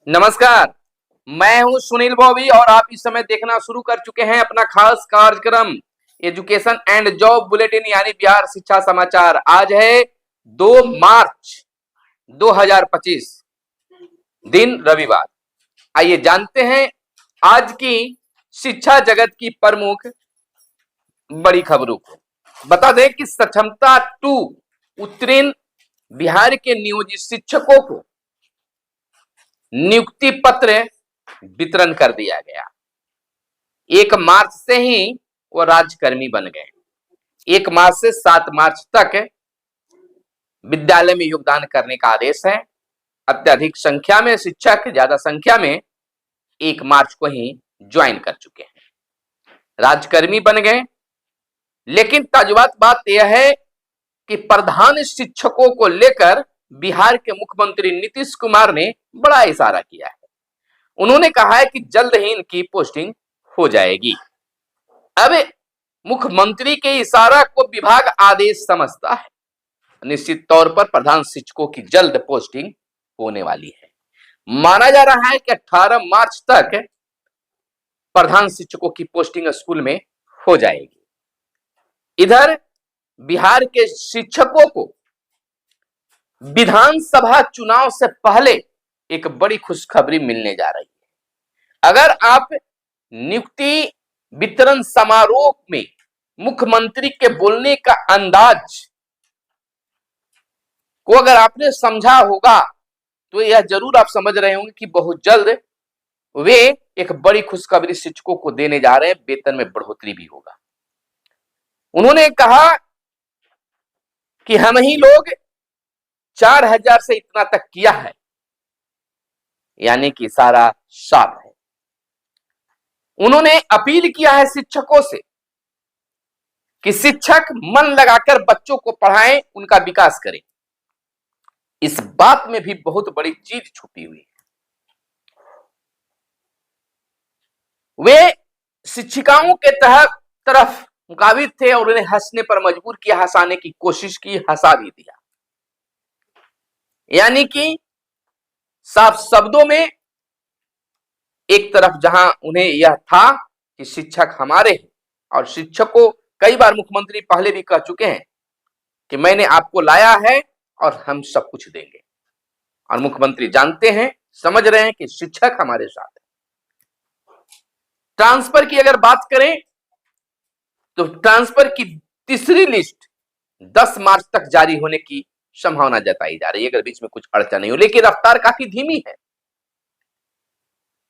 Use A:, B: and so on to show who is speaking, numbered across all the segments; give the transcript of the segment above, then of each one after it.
A: नमस्कार। मैं हूं सुनील बॉबी और आप इस समय देखना शुरू कर चुके हैं अपना खास कार्यक्रम एजुकेशन एंड जॉब बुलेटिन यानी बिहार शिक्षा समाचार। आज है 2 मार्च 2025, दिन रविवार। आइए जानते हैं आज की शिक्षा जगत की प्रमुख बड़ी खबरों को। बता दें कि सक्षमता 2 उत्तीर्ण बिहार के नियोजित शिक्षकों को नियुक्ति पत्र वितरण कर दिया गया। 1 मार्च से ही वो राज्यकर्मी बन गए। 1 मार्च से 7 मार्च तक विद्यालय में योगदान करने का आदेश है। अत्यधिक संख्या में शिक्षक ज्यादा संख्या में 1 मार्च को ही ज्वाइन कर चुके हैं, राज्यकर्मी बन गए। लेकिन ताजुबात बात यह है कि प्रधान शिक्षकों को लेकर बिहार के मुख्यमंत्री नीतीश कुमार ने बड़ा इशारा किया है। उन्होंने कहा है कि जल्द ही इनकी पोस्टिंग हो जाएगी। अब मुख्यमंत्री के इशारा को विभाग आदेश समझता है। निश्चित तौर पर प्रधान शिक्षकों की जल्द पोस्टिंग होने वाली है। माना जा रहा है कि 18 मार्च तक प्रधान शिक्षकों की पोस्टिंग स्कूल में हो जाएगी। इधर बिहार के शिक्षकों को विधानसभा चुनाव से पहले एक बड़ी खुशखबरी मिलने जा रही है। अगर आप नियुक्ति वितरण समारोह में मुख्यमंत्री के बोलने का अंदाज को अगर आपने समझा होगा तो यह जरूर आप समझ रहे होंगे कि बहुत जल्द वे एक बड़ी खुशखबरी शिक्षकों को देने जा रहे हैं। वेतन में बढ़ोतरी भी होगा। उन्होंने कहा कि हम ही लोग 4000 से इतना तक किया है, यानी कि सारा साफ है। उन्होंने अपील किया है शिक्षकों से कि शिक्षक मन लगाकर बच्चों को पढ़ाएं, उनका विकास करें। इस बात में भी बहुत बड़ी चीज छुपी हुई है। वे शिक्षिकाओं के तरफ मुकाबिल थे और उन्हें हंसने पर मजबूर किया, हंसाने की कोशिश की, हंसा भी दिया। यानी कि साफ शब्दों में एक तरफ जहां उन्हें यह था कि शिक्षक हमारे हैं, और शिक्षक को कई बार मुख्यमंत्री पहले भी कह चुके हैं कि मैंने आपको लाया है और हम सब कुछ देंगे। और मुख्यमंत्री जानते हैं, समझ रहे हैं कि शिक्षक हमारे साथ है। ट्रांसफर की अगर बात करें तो ट्रांसफर की तीसरी लिस्ट 10 मार्च तक जारी होने की संभावना जताई जा रही है, अगर बीच में कुछ अड़चन नहीं हो। लेकिन रफ्तार काफी धीमी है।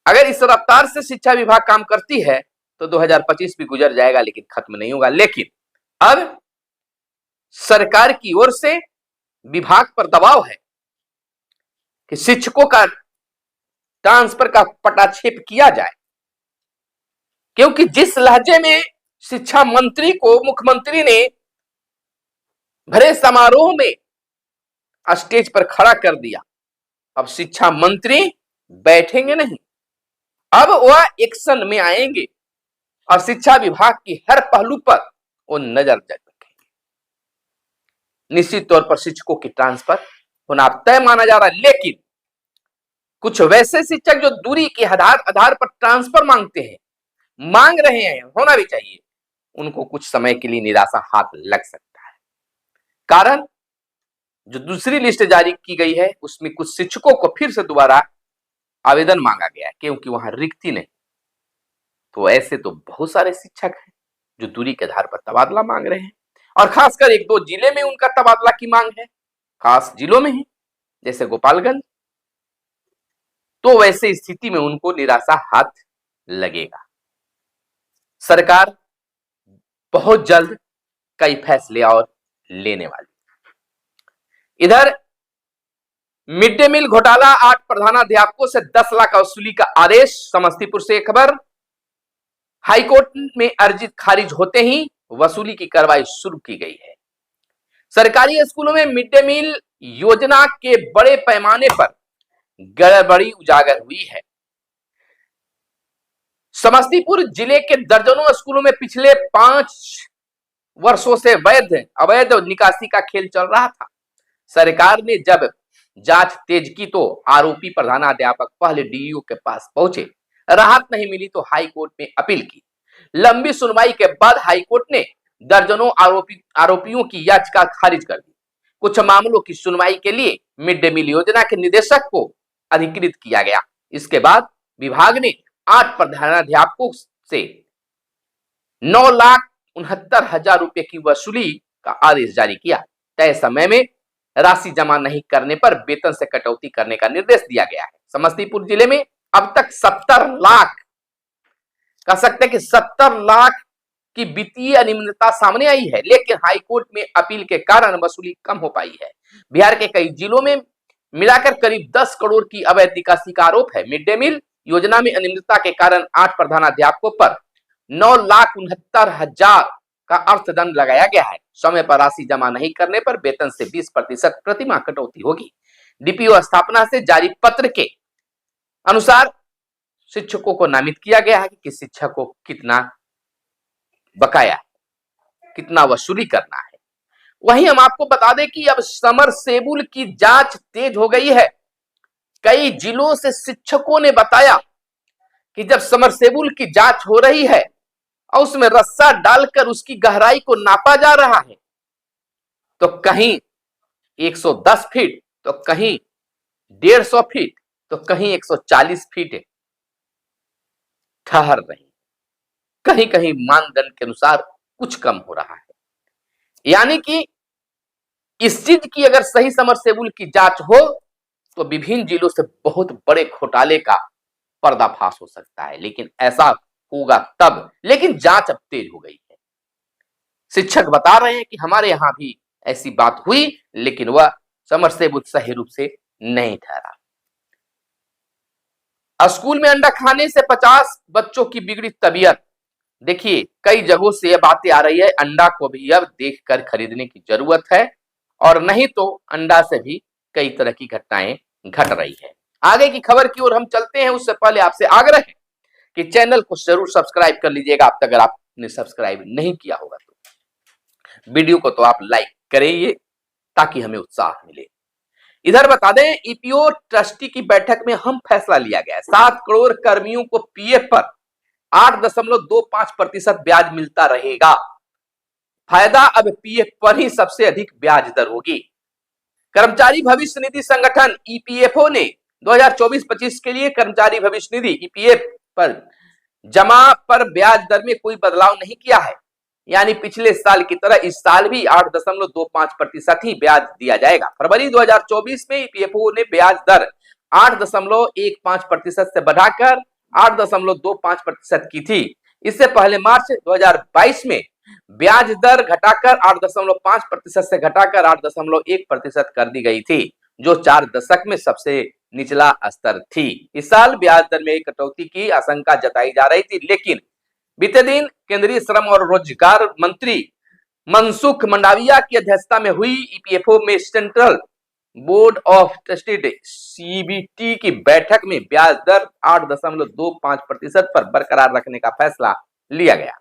A: अगर इस रफ्तार से शिक्षा विभाग काम करती है तो 2025 भी गुजर जाएगा, लेकिन खत्म नहीं होगा। लेकिन अब सरकार की ओर से विभाग पर दबाव है कि शिक्षकों का ट्रांसफर का पटाक्षेप किया जाए, क्योंकि जिस लहजे में शिक्षा मंत्री को मुख्यमंत्री ने भरे समारोह में स्टेज पर खड़ा कर दिया, अब शिक्षा मंत्री बैठेंगे नहीं, अब वह एक्शन में आएंगे और शिक्षा विभाग की हर पहलू पर वो नजर रखेंगे। निश्चित तौर पर शिक्षकों की ट्रांसफर होना तय माना जा रहा है। लेकिन कुछ वैसे शिक्षक जो दूरी के आधार पर ट्रांसफर मांग रहे हैं, होना भी चाहिए, उनको कुछ समय के लिए निराशा हाथ लग सकता है। कारण जो दूसरी लिस्ट जारी की गई है उसमें कुछ शिक्षकों को फिर से दोबारा आवेदन मांगा गया है, क्योंकि वहां रिक्ति नहीं। तो ऐसे तो बहुत सारे शिक्षक हैं जो दूरी के आधार पर तबादला मांग रहे हैं, और खासकर 1-2 जिले में उनका तबादला की मांग है, खास जिलों में ही, जैसे गोपालगंज। तो वैसे स्थिति में उनको निराशा हाथ लगेगा। सरकार बहुत जल्द कई फैसले और लेने वाली। इधर मिड डे मील घोटाला, 8 प्रधानाध्यापकों से 10 लाख वसूली का आदेश। समस्तीपुर से खबर। हाईकोर्ट में अर्जी खारिज होते ही वसूली की कार्रवाई शुरू की गई है। सरकारी स्कूलों में मिड डे मील योजना के बड़े पैमाने पर गड़बड़ी उजागर हुई है। समस्तीपुर जिले के दर्जनों स्कूलों में पिछले 5 वर्षों से अवैध निकासी का खेल चल रहा था। सरकार ने जब जांच तेज की तो आरोपी प्रधानाध्यापक पहले डीईओ के पास पहुंचे, राहत नहीं मिली तो हाईकोर्ट में अपील की। लंबी सुनवाई के बाद हाईकोर्ट ने दर्जनों आरोपियों की याचिका खारिज कर दी। कुछ मामलों की सुनवाई के लिए मिड डे मील योजना के निदेशक को अधिकृत किया गया। इसके बाद विभाग ने 8 प्रधानाध्यापकों से 9,69,000 रुपए की वसूली का आदेश जारी किया। तय समय में राशि जमा नहीं करने पर वेतन से कटौती करने का निर्देश दिया गया है। समस्तीपुर जिले में अब तक 70 लाख, कह सकते हैं कि 70 लाख की वित्तीय अनियमितता सामने आई है, लेकिन हाईकोर्ट में अपील के कारण वसूली कम हो पाई है। बिहार के कई जिलों में मिलाकर करीब 10 करोड़ की अवैध निकासी का आरोप है। मिड डे मील योजना में अनियमितता के कारण 8 प्रधानाध्यापकों पर 9,69,000 का अर्थदंड लगाया गया है। समय पर राशि जमा नहीं करने पर वेतन से 20% प्रतिमाह कटौती होगी। डीपीओ स्थापना से जारी पत्र के अनुसार शिक्षकों को नामित किया गया है कि किस शिक्षक को कितना बकाया है, कितना वसूली करना है। वहीं हम आपको बता दें कि अब समरसेबुल की जांच तेज हो गई है। कई जिलों से शिक्षकों ने बताया कि जब समरसेबुल की जांच हो रही है और उसमें रस्सा डालकर उसकी गहराई को नापा जा रहा है, तो कहीं 110 फीट, तो कहीं 150 फीट, तो कहीं 140 फीट ठहर रही, कहीं कहीं मानदंड के अनुसार कुछ कम हो रहा है। यानी कि इस चीज की अगर सही समरसेबुल की जांच हो तो विभिन्न जिलों से बहुत बड़े घोटाले का पर्दाफाश हो सकता है, लेकिन ऐसा होगा तब। लेकिन जांच अब तेज हो गई है। शिक्षक बता रहे हैं कि हमारे यहां भी ऐसी बात हुई, लेकिन वह समरसेबुल सही रूप से नहीं ठहरा। स्कूल में अंडा खाने से 50 बच्चों की बिगड़ी तबीयत। देखिए, कई जगहों से यह बातें आ रही है, अंडा को भी अब देखकर खरीदने की जरूरत है, और नहीं तो अंडा से भी कई तरह की घटनाएं घट रही है। आगे की खबर की ओर हम चलते हैं, उससे पहले आपसे आग्रह है कि चैनल को जरूर सब्सक्राइब कर लीजिएगा। अब तक अगर आपने सब्सक्राइब नहीं किया होगा तो वीडियो को तो आप लाइक करिए ताकि हमें उत्साह मिले। इधर बता दें, ईपीओ ट्रस्टी की बैठक में हम फैसला लिया गया है। 7 करोड़ कर्मियों को पीएफ पर 8.25% ब्याज मिलता रहेगा। फायदा अब पीएफ पर ही सबसे अधिक ब्याज दर होगी। कर्मचारी भविष्य निधि संगठन ईपीएफओ ने 2024-25 के लिए कर्मचारी भविष्य निधि ईपीएफ पर जमा पर ब्याज दर में कोई बदलाव नहीं किया है। यानी पिछले साल की तरह इस साल भी 8.25% ही ब्याज दिया जाएगा। फरवरी 2024 में ईपीएफओ ने ब्याज दर 8.15% से बढ़ाकर 8.25% की थी। इससे पहले मार्च 2022 में ब्याज दर घटाकर 8.5% से घटाकर 8.1% कर दी गई थी, जो 4 दशक में सबसे निचला स्तर थी। इस साल ब्याज दर में कटौती की आशंका जताई जा रही थी, लेकिन बीते दिन केंद्रीय श्रम और रोजगार मंत्री मनसुख मंडाविया की अध्यक्षता में हुई ईपीएफओ में central board of trustee CBT की बैठक में ब्याज दर 8.25% पर बरकरार रखने का फैसला लिया गया।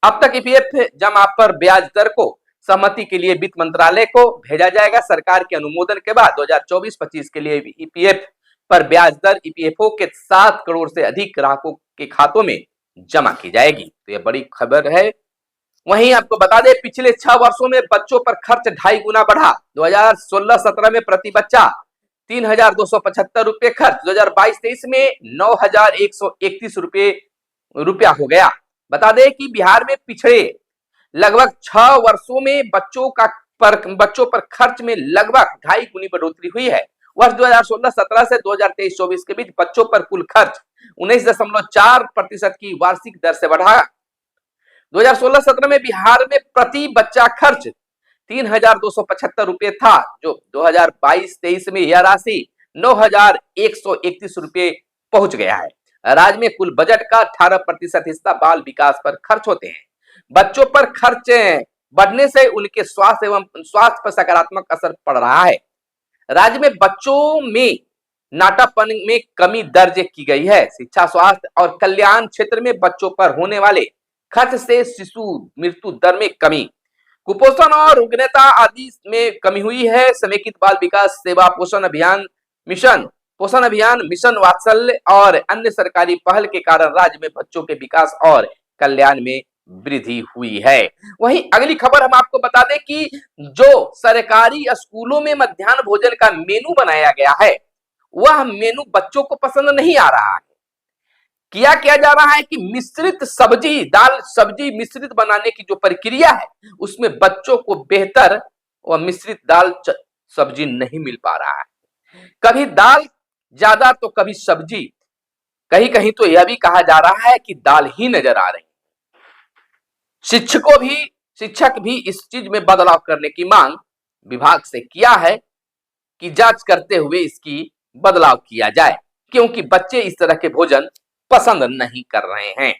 A: अब तक ईपीएफ जमा पर ब्याज दर को सहमति के लिए वित्त मंत्रालय को भेजा जाएगा। सरकार के अनुमोदन के बाद 2024-25 के लिए ईपीएफ पर ब्याज दर ईपीएफओ के 7 करोड़ से अधिक ग्राहकों के खातों में जमा की जाएगी। तो यह बड़ी खबर है। वहीं आपको बता दें, पिछले 6 वर्षों में बच्चों पर खर्च 2.5 गुना बढ़ा। 2016-17 में प्रति बच्चा 3,275 रुपए खर्च, 2022-23 में 9,131 रुपया हो गया। बता दें कि बिहार में पिछले लगभग 6 वर्षों में बच्चों पर खर्च में लगभग 2.5 गुनी बढ़ोतरी हुई है। वर्ष 2016-17 से 2023-24 के बीच बच्चों पर कुल खर्च 19.4% की वार्षिक दर से बढ़ा। 2016-17 में बिहार में प्रति बच्चा खर्च 3,275 रुपए था, जो 2022-23 में यह राशि 9,131 रुपए पहुंच गया है। राज्य में कुल बजट का 18% हिस्सा बाल विकास पर खर्च होते हैं। बच्चों पर खर्च बढ़ने से उनके स्वास्थ्य पर सकारात्मक असर पड़ रहा है। राज्य में बच्चों में नाटापन में कमी दर्ज की गई है। शिक्षा, स्वास्थ्य और कल्याण क्षेत्र में बच्चों पर होने वाले खर्च से शिशु मृत्यु दर में कमी, कुपोषण और उग्रता आदि में कमी हुई है। समेकित बाल विकास सेवा पोषण अभियान मिशन वात्सल्य और अन्य सरकारी पहल के कारण राज्य में बच्चों के विकास और कल्याण में वृद्धि हुई है। वहीं अगली खबर हम आपको बता दें कि जो सरकारी स्कूलों में मध्याह्न भोजन का मेनू बनाया गया है, वह मेनू बच्चों को पसंद नहीं आ रहा है। क्या जा रहा है कि मिश्रित सब्जी, दाल सब्जी मिश्रित बनाने की जो प्रक्रिया है, उसमें बच्चों को बेहतर व मिश्रित दाल सब्जी नहीं मिल पा रहा है। कभी दाल ज्यादा तो कभी सब्जी, कहीं कहीं तो यह भी कहा जा रहा है कि दाल ही नजर आ रही। शिक्षक भी इस चीज में बदलाव करने की मांग विभाग से किया है कि जांच करते हुए इसकी बदलाव किया जाए, क्योंकि बच्चे इस तरह के भोजन पसंद नहीं कर रहे हैं।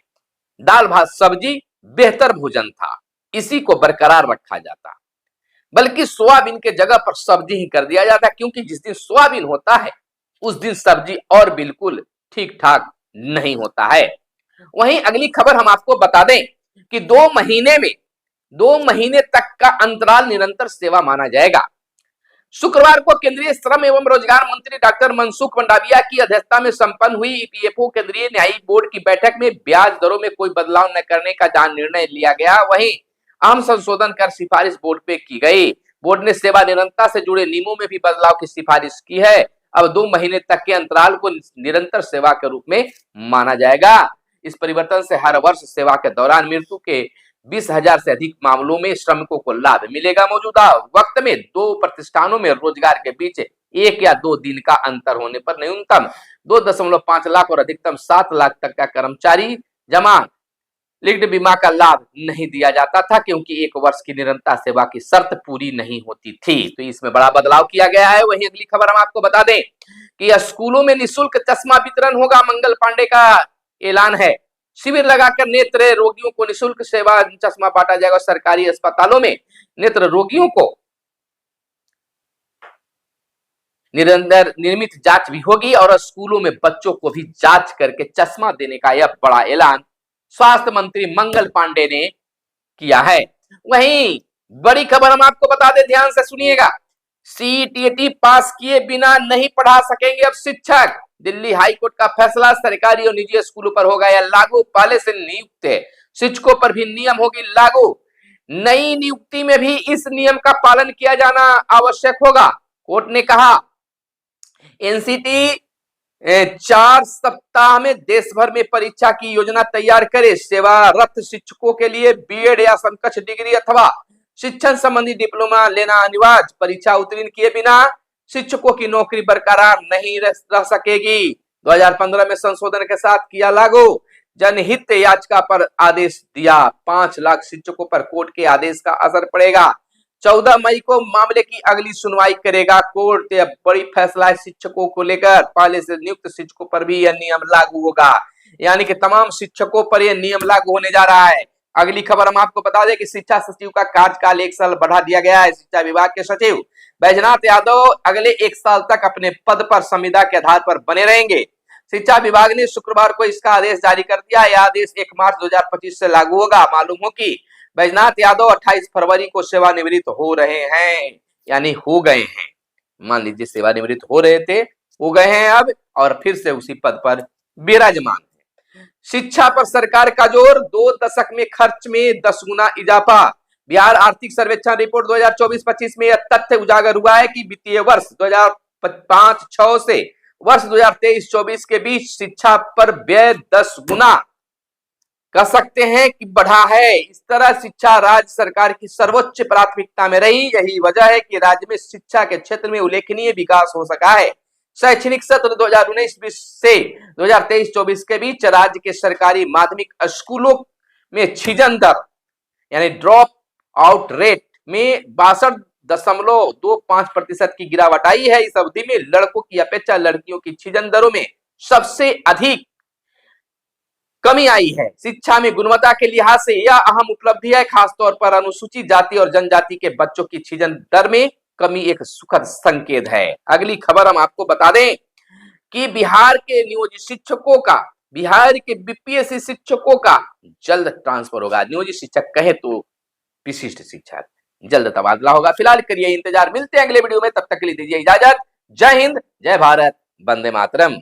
A: दाल भात सब्जी बेहतर भोजन था, इसी को बरकरार रखा जाता, बल्कि सोयाबीन के जगह पर सब्जी ही कर दिया जाता, क्योंकि जिस दिन सोयाबीन होता है उस दिन सब्जी और बिल्कुल ठीक ठाक नहीं होता है। वहीं अगली खबर हम आपको बता दें कि 2 महीने तक का अंतराल निरंतर सेवा माना जाएगा। शुक्रवार को केंद्रीय श्रम एवं रोजगार मंत्री डॉक्टर मनसुख मंडाविया की अध्यक्षता में संपन्न हुई ईपीएफओ केंद्रीय न्यायिक बोर्ड की बैठक में ब्याज दरों में कोई बदलाव न करने का जहां निर्णय लिया गया, वहीं अहम संशोधन कर सिफारिश बोर्ड पे की गई। बोर्ड ने सेवा निरंतरता से जुड़े नियमों में भी बदलाव की सिफारिश की है। अब 2 महीने तक के अंतराल को निरंतर सेवा के रूप में माना जाएगा। इस परिवर्तन से हर वर्ष सेवा के दौरान मृत्यु के 20,000 से अधिक मामलों में श्रमिकों को लाभ मिलेगा। मौजूदा वक्त में 2 प्रतिष्ठानों में रोजगार के बीच 1 या 2 दिन का अंतर होने पर न्यूनतम 2.5 लाख और अधिकतम 7 लाख तक का कर्मचारी जमा लिंक्ड बीमा का लाभ नहीं दिया जाता था, क्योंकि 1 वर्ष की निरंतर सेवा की शर्त पूरी नहीं होती थी। तो इसमें बड़ा बदलाव किया गया है। वहीं अगली खबर हम आपको बता दें कि स्कूलों में निःशुल्क चश्मा वितरण होगा। मंगल पांडे का ऐलान है। शिविर लगाकर नेत्र रोगियों को निःशुल्क सेवा चश्मा बांटा जाएगा। सरकारी अस्पतालों में नेत्र रोगियों को निरंतर नियमित जांच भी होगी और स्कूलों में बच्चों को भी जांच करके चश्मा देने का यह बड़ा ऐलान स्वास्थ्य मंत्री मंगल पांडे ने किया है। वहीं बड़ी खबर हम आपको बता दें, ध्यान से सुनिएगा। सीटीईटी पास किए बिना नहीं पढ़ा सकेंगे अब शिक्षक। दिल्ली हाईकोर्ट का फैसला, सरकारी और निजी स्कूलों पर होगा यह लागू। पहले से नियुक्त शिक्षकों पर भी नियम होगी लागू। नई नियुक्ति में भी इस नियम का पालन किया जाना आवश्यक होगा। कोर्ट ने कहा एनसीटी 4 सप्ताह में देश भर में परीक्षा की योजना तैयार करे। सेवारत शिक्षकों के लिए बीएड या समकक्ष डिग्री अथवा शिक्षण संबंधी डिप्लोमा लेना अनिवार्य। परीक्षा उत्तीर्ण किए बिना शिक्षकों की नौकरी बरकरार नहीं रह सकेगी। 2015 में संशोधन के साथ किया लागू। जनहित याचिका पर आदेश दिया। 5 लाख शिक्षकों पर कोर्ट के आदेश का असर पड़ेगा। 14 मई को मामले की अगली सुनवाई करेगा कोर्ट। बड़ी फैसला है शिक्षकों को लेकर। पहले से नियुक्त शिक्षकों पर भी यह नियम लागू होगा, यानी कि तमाम शिक्षकों पर यह नियम लागू होने जा रहा है। अगली खबर हम आपको बता दें कि शिक्षा सचिव का कार्यकाल 1 साल बढ़ा दिया गया है। शिक्षा विभाग के सचिव बैजनाथ यादव अगले 1 साल तक अपने पद पर संविदा के आधार पर बने रहेंगे। शिक्षा विभाग ने शुक्रवार को इसका आदेश जारी कर दिया। यह आदेश 1 मार्च 2025 से लागू होगा। मालूम हो कि बैजनाथ यादव 28 फरवरी को सेवानिवृत्त हो रहे हैं, यानी हो गए हैं। मान लीजिए सेवानिवृत्त हो रहे थे, हो गए हैं अब, और फिर से उसी पद पर विराजमान है। शिक्षा पर सरकार का जोर। 2 दशक में खर्च में 10 गुना इजाफा। बिहार आर्थिक सर्वेक्षण रिपोर्ट 2024-25 में यह तथ्य उजागर हुआ है कि वित्तीय वर्ष 2005-06 से वर्ष 2023-24 के बीच शिक्षा पर व्यय 10 गुना कह सकते हैं कि बढ़ा है। इस तरह शिक्षा राज्य सरकार की सर्वोच्च प्राथमिकता में रही। यही वजह है कि राज्य में शिक्षा के क्षेत्र में उल्लेखनीय विकास हो सका है। शैक्षणिक सत्र 2019-20 से 2023-24 के बीच राज्य के सरकारी माध्यमिक स्कूलों में छिजन दर यानी ड्रॉप आउट रेट में 62.25% की गिरावट आई है। इस अवधि में लड़कों की अपेक्षा लड़कियों की छिजन दरों में सबसे अधिक कमी आई है। शिक्षा में गुणवत्ता के लिहाज से यह अहम उपलब्धि है। खासतौर पर अनुसूचित जाति और जनजाति के बच्चों की छिजन दर में कमी एक सुखद संकेत है। अगली खबर हम आपको बता दें कि बिहार के बीपीएससी शिक्षकों का जल्द ट्रांसफर होगा। नियोजित शिक्षक कहे तो विशिष्ट शिक्षक, जल्द तबादला होगा। फिलहाल करिए इंतजार, मिलते हैं अगले वीडियो में, तब तक के लिए दीजिए इजाजत। जय हिंद, जय भारत, वंदे मातरम।